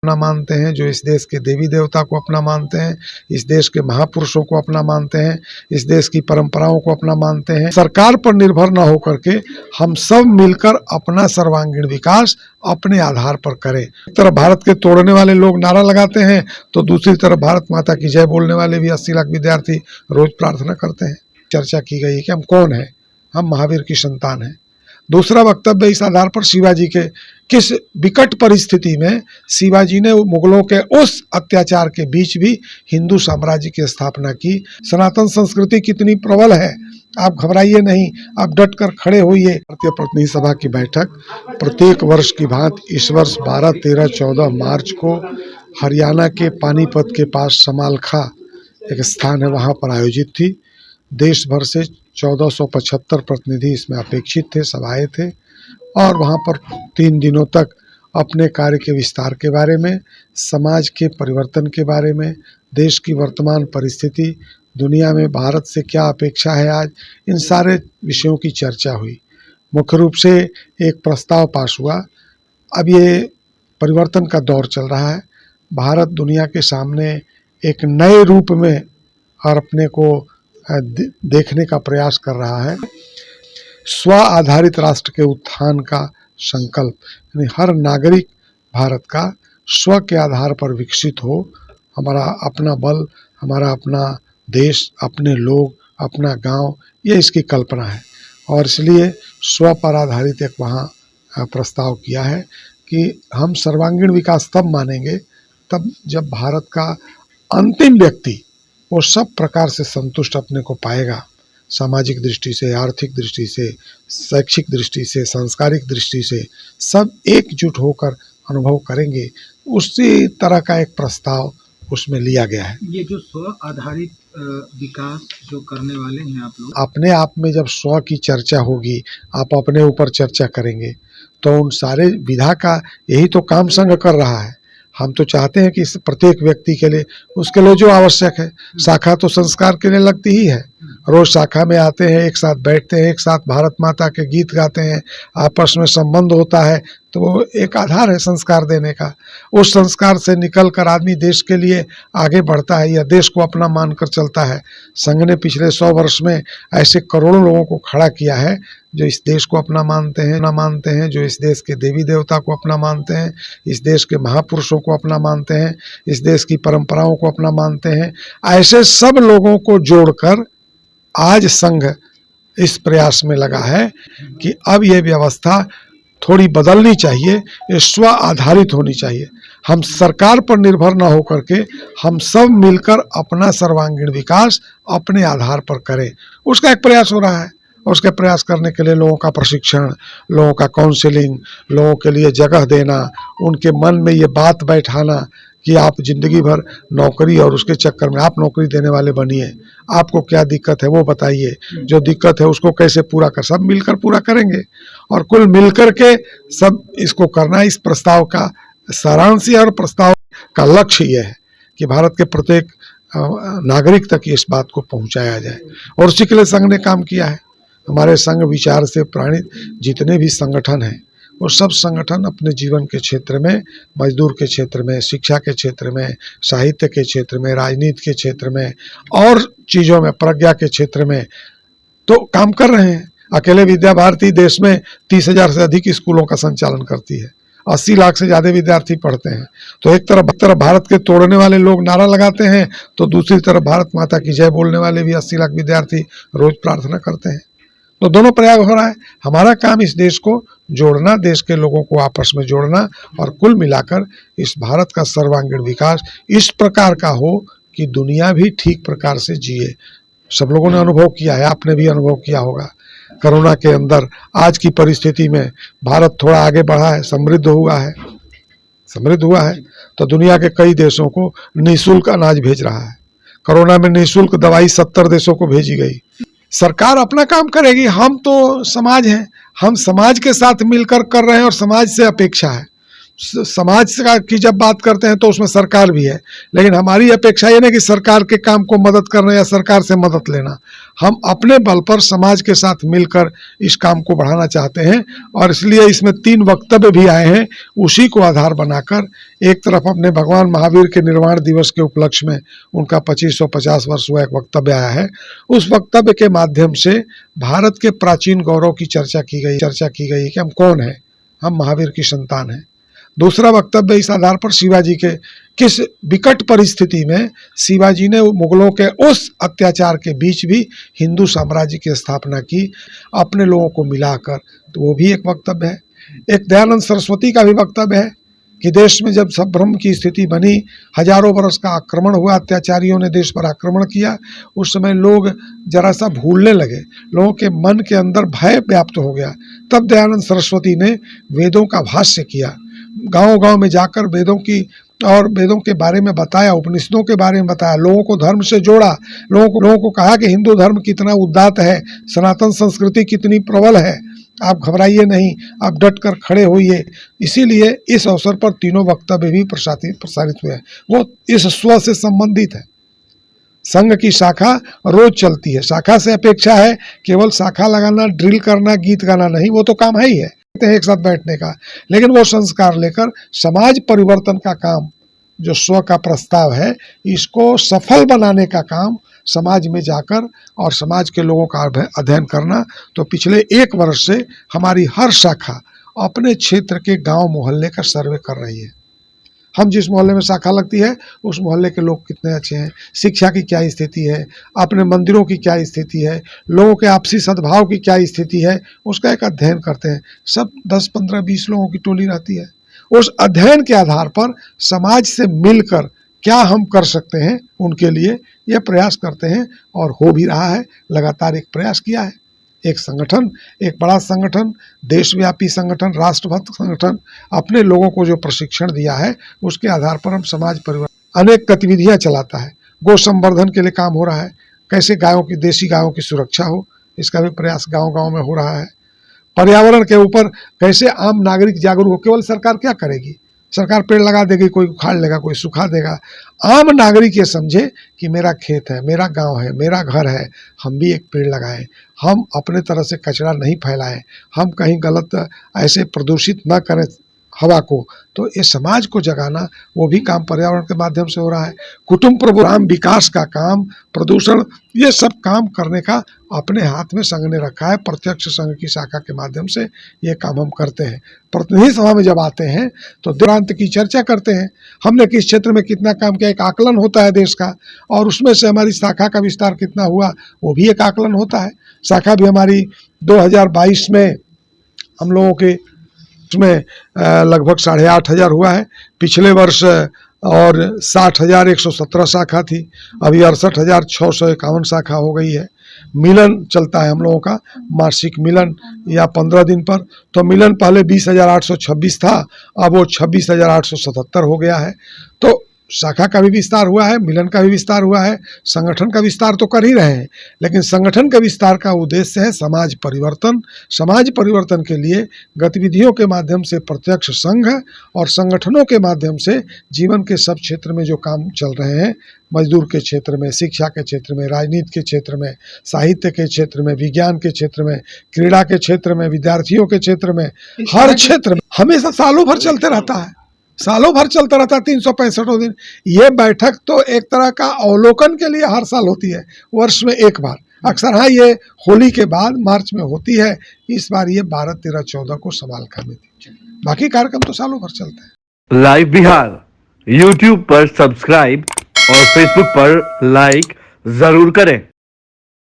अपना मानते हैं, जो इस देश के देवी देवता को अपना मानते हैं, इस देश के महापुरुषों को अपना मानते हैं, इस देश की परंपराओं को अपना मानते हैं। सरकार पर निर्भर न होकर के हम सब मिलकर अपना सर्वांगीण विकास अपने आधार पर करें। एक तरफ भारत के तोड़ने वाले लोग नारा लगाते हैं तो दूसरी तरफ भारत माता की जय बोलने वाले भी 80 लाख विद्यार्थी रोज प्रार्थना करते हैं। चर्चा की गई कि हम कौन हैं, हम महावीर की संतान हैं। दूसरा वक्तव्य इस आधार पर शिवाजी के किस विकट परिस्थिति में शिवाजी ने मुगलों के उस अत्याचार के बीच भी हिंदू साम्राज्य की स्थापना की। सनातन संस्कृति कितनी प्रबल है, आप घबराइए नहीं, आप डट कर खड़े होइए। भारतीय प्रतिनिधि सभा की बैठक प्रत्येक वर्ष की भांति इस वर्ष 12, 13, 14 मार्च को हरियाणा के पानीपत के पास समालखा एक स्थान है, वहाँ पर आयोजित थी। देश भर से 1475 प्रतिनिधि इसमें अपेक्षित थे, सभाएं थे और वहाँ पर 3 दिनों तक अपने कार्य के विस्तार के बारे में, समाज के परिवर्तन के बारे में, देश की वर्तमान परिस्थिति, दुनिया में भारत से क्या अपेक्षा है आज, इन सारे विषयों की चर्चा हुई। मुख्य रूप से एक प्रस्ताव पास हुआ। अब ये परिवर्तन का दौर चल रहा है, भारत दुनिया के सामने एक नए रूप में और अपने को देखने का प्रयास कर रहा है। स्व आधारित राष्ट्र के उत्थान का संकल्प, यानी हर नागरिक भारत का स्व के आधार पर विकसित हो, हमारा अपना बल, हमारा अपना देश, अपने लोग, अपना गांव, ये इसकी कल्पना है। और इसलिए स्व पर आधारित एक वहाँ प्रस्ताव किया है कि हम सर्वांगीण विकास तब मानेंगे तब जब भारत का अंतिम व्यक्ति वो सब प्रकार से संतुष्ट अपने को पाएगा, सामाजिक दृष्टि से, आर्थिक दृष्टि से, शैक्षिक दृष्टि से, सांस्कारिक दृष्टि से, सब एकजुट होकर अनुभव करेंगे। उसी तरह का एक प्रस्ताव उसमें लिया गया है। ये जो स्व आधारित विकास जो करने वाले हैं आप लोग, अपने आप में जब स्व की चर्चा होगी, आप अपने ऊपर चर्चा करेंगे, तो उन सारे विधा का यही तो काम संघ कर रहा है। हम तो चाहते हैं कि इस प्रत्येक व्यक्ति के लिए उसके लिए जो आवश्यक है, शाखा तो संस्कार के लिए लगती ही है। रोज शाखा में आते हैं, एक साथ बैठते हैं, एक साथ भारत माता के गीत गाते हैं, आपस में संबंध होता है, तो वो एक आधार है संस्कार देने का। उस संस्कार से निकल कर आदमी देश के लिए आगे बढ़ता है या देश को अपना मानकर चलता है। संघ ने पिछले 100 वर्ष में ऐसे करोड़ों लोगों को खड़ा किया है जो इस देश को अपना मानते हैं, जो इस देश के देवी देवता को अपना मानते हैं, इस देश के महापुरुषों को अपना मानते हैं, इस देश की परंपराओं को अपना मानते हैं। ऐसे सब लोगों को जोड़कर आज संघ इस प्रयास में लगा है कि अब ये व्यवस्था थोड़ी बदलनी चाहिए, ये स्व आधारित होनी चाहिए। हम सरकार पर निर्भर न होकर के हम सब मिलकर अपना सर्वांगीण विकास अपने आधार पर करें, उसका एक प्रयास हो रहा है। और उसके प्रयास करने के लिए लोगों का प्रशिक्षण, लोगों का काउंसलिंग, लोगों के लिए जगह देना, उनके मन में ये बात बैठाना कि आप जिंदगी भर नौकरी और उसके चक्कर में आप नौकरी देने वाले बनिए, आपको क्या दिक्कत है वो बताइए, जो दिक्कत है उसको कैसे पूरा कर, सब मिलकर पूरा करेंगे और कुल मिलकर के सब इसको करना। इस प्रस्ताव का सारांश और प्रस्ताव का लक्ष्य ये है कि भारत के प्रत्येक नागरिक तक इस बात को पहुंचाया जाए और उसी के लिए संघ ने काम किया है। हमारे संघ विचार से प्रेरित जितने भी संगठन हैं वो सब संगठन अपने जीवन के क्षेत्र में, मजदूर के क्षेत्र में, शिक्षा के क्षेत्र में, साहित्य के क्षेत्र में, राजनीति के क्षेत्र में और चीज़ों में, प्रज्ञा के क्षेत्र में तो काम कर रहे हैं। अकेले विद्या भारती देश में 30,000 से अधिक स्कूलों का संचालन करती है, 80 लाख से ज़्यादा विद्यार्थी पढ़ते हैं। तो एक तरफ भारत के तोड़ने वाले लोग नारा लगाते हैं तो दूसरी तरफ भारत माता की जय बोलने वाले भी 80 लाख विद्यार्थी रोज प्रार्थना करते हैं। तो दोनों प्रयाग हो रहा है। हमारा काम इस देश को जोड़ना, देश के लोगों को आपस में जोड़ना और कुल मिलाकर इस भारत का सर्वांगीण विकास इस प्रकार का हो कि दुनिया भी ठीक प्रकार से जिए। सब लोगों ने अनुभव किया है, आपने भी अनुभव किया होगा। कोरोना के अंदर आज की परिस्थिति में भारत थोड़ा आगे बढ़ा है, समृद्ध हुआ है तो दुनिया के कई देशों को निःशुल्क अनाज भेज रहा है। कोरोना में निःशुल्क दवाई 70 देशों को भेजी गई। सरकार अपना काम करेगी, हम तो समाज हैं, हम समाज के साथ मिलकर कर रहे हैं और समाज से अपेक्षा है। समाज की जब बात करते हैं तो उसमें सरकार भी है, लेकिन हमारी अपेक्षा ये नहीं कि सरकार के काम को मदद करना या सरकार से मदद लेना। हम अपने बल पर समाज के साथ मिलकर इस काम को बढ़ाना चाहते हैं और इसलिए इसमें 3 वक्तव्य भी आए हैं। उसी को आधार बनाकर एक तरफ अपने भगवान महावीर के निर्वाण दिवस के उपलक्ष्य में उनका 2550 वर्ष हुआ एक वक्तव्य आया है। उस वक्तव्य के माध्यम से भारत के प्राचीन गौरव की चर्चा की गई कि हम कौन हैं, हम महावीर की संतान हैं। दूसरा वक्तव्य इस आधार पर शिवाजी के किस विकट परिस्थिति में शिवाजी ने मुगलों के उस अत्याचार के बीच भी हिंदू साम्राज्य की स्थापना की अपने लोगों को मिलाकर, तो वो भी एक वक्तव्य है। एक दयानंद सरस्वती का भी वक्तव्य है कि देश में जब संभ्रम की स्थिति बनी, हजारों बरस का आक्रमण हुआ, अत्याचारियों ने देश पर आक्रमण किया, उस समय लोग जरा सा भूलने लगे, लोगों के मन के अंदर भय व्याप्त हो गया। तब दयानंद सरस्वती ने वेदों का भाष्य किया, गांव-गांव में जाकर वेदों के बारे में बताया, उपनिषदों के बारे में बताया, लोगों को धर्म से जोड़ा, लोगों को कहा कि हिंदू धर्म कितना उदात्त है, सनातन संस्कृति कितनी प्रबल है, आप घबराइए नहीं, आप डट कर खड़े होइए। इसीलिए इस अवसर पर तीनों वक्तव्य भी प्रसारित हुए हैं। वो इस स्व से संबंधित है। संघ की शाखा रोज चलती है, शाखा से अपेक्षा है केवल शाखा लगाना, ड्रिल करना, गीत गाना नहीं, वो तो काम है ही है एक साथ बैठने का, लेकिन वो संस्कार लेकर समाज परिवर्तन का काम, जो स्व का प्रस्ताव है, इसको सफल बनाने का काम समाज में जाकर और समाज के लोगों का अध्ययन करना। तो पिछले 1 वर्ष से हमारी हर शाखा अपने क्षेत्र के गांव मोहल्ले का सर्वे कर रही है। हम जिस मोहल्ले में शाखा लगती है उस मोहल्ले के लोग कितने अच्छे हैं, शिक्षा की क्या स्थिति है, अपने मंदिरों की क्या स्थिति है, लोगों के आपसी सद्भाव की क्या स्थिति है, उसका एक अध्ययन करते हैं। सब 10, 15, 20 लोगों की टोली रहती है। उस अध्ययन के आधार पर समाज से मिलकर क्या हम कर सकते हैं उनके लिए यह प्रयास करते हैं और हो भी रहा है। लगातार एक प्रयास किया है, एक संगठन, एक बड़ा संगठन, देशव्यापी संगठन, राष्ट्रभक्त संगठन अपने लोगों को जो प्रशिक्षण दिया है उसके आधार पर हम समाज परिवर्तन अनेक गतिविधियां चलाता है। गौ संवर्धन के लिए काम हो रहा है, कैसे देसी गायों की सुरक्षा हो, इसका भी प्रयास गांव-गांव में हो रहा है। पर्यावरण के ऊपर कैसे आम नागरिक जागरूक हो, केवल सरकार क्या करेगी, सरकार पेड़ लगा देगी, कोई उखाड़ लेगा, कोई सुखा देगा। आम नागरिक ये समझे कि मेरा खेत है, मेरा गांव है, मेरा घर है, हम भी एक पेड़ लगाएं, हम अपने तरह से कचरा नहीं फैलाएं, हम कहीं गलत ऐसे प्रदूषित न करें हवा को। तो ये समाज को जगाना, वो भी काम पर्यावरण के माध्यम से हो रहा है। कुटुंब प्रोग्राम, विकास का काम, प्रदूषण, ये सब काम करने का अपने हाथ में संघ ने रखा है। प्रत्यक्ष संघ की शाखा के माध्यम से ये काम हम करते हैं। प्रतिनिधि सभा में जब आते हैं तो दुरांत की चर्चा करते हैं, हमने किस क्षेत्र में कितना काम किया, एक आकलन होता है देश का, और उसमें से हमारी शाखा का विस्तार कितना हुआ वो भी एक आकलन होता है। शाखा भी हमारी 2022 में हम लोगों के उसमें लगभग 8,500 हुआ है। पिछले वर्ष और 60,117 शाखा थी, अभी 68,651 शाखा हो गई है। मिलन चलता है हम लोगों का, मासिक मिलन या 15 दिन पर। तो मिलन पहले 20,826 था, अब वो 26,877 हो गया है। तो शाखा का भी विस्तार हुआ है, मिलन का भी विस्तार हुआ है, संगठन का विस्तार तो कर ही रहे हैं, लेकिन संगठन के विस्तार का उद्देश्य है समाज परिवर्तन। समाज परिवर्तन के लिए गतिविधियों के माध्यम से प्रत्यक्ष संघ और संगठनों के माध्यम से जीवन के सब क्षेत्र में जो काम चल रहे हैं, मजदूर के क्षेत्र में, शिक्षा के क्षेत्र में, राजनीति के क्षेत्र में, साहित्य के क्षेत्र में, विज्ञान के क्षेत्र में, क्रीड़ा के क्षेत्र में, विद्यार्थियों के क्षेत्र में, हर क्षेत्र में हमेशा सालों भर चलते रहता है, सालों भर चलता रहता है, 365 दिन। ये बैठक तो एक तरह का अवलोकन के लिए हर साल होती है, वर्ष में एक बार। अक्सर हाँ ये होली के बाद मार्च में होती है, इस बार ये 12, 13, 14 को समालखा में थी। बाकी कार्यक्रम तो सालों भर चलते हैं। लाइव बिहार यूट्यूब पर सब्सक्राइब और फेसबुक पर लाइक जरूर करें।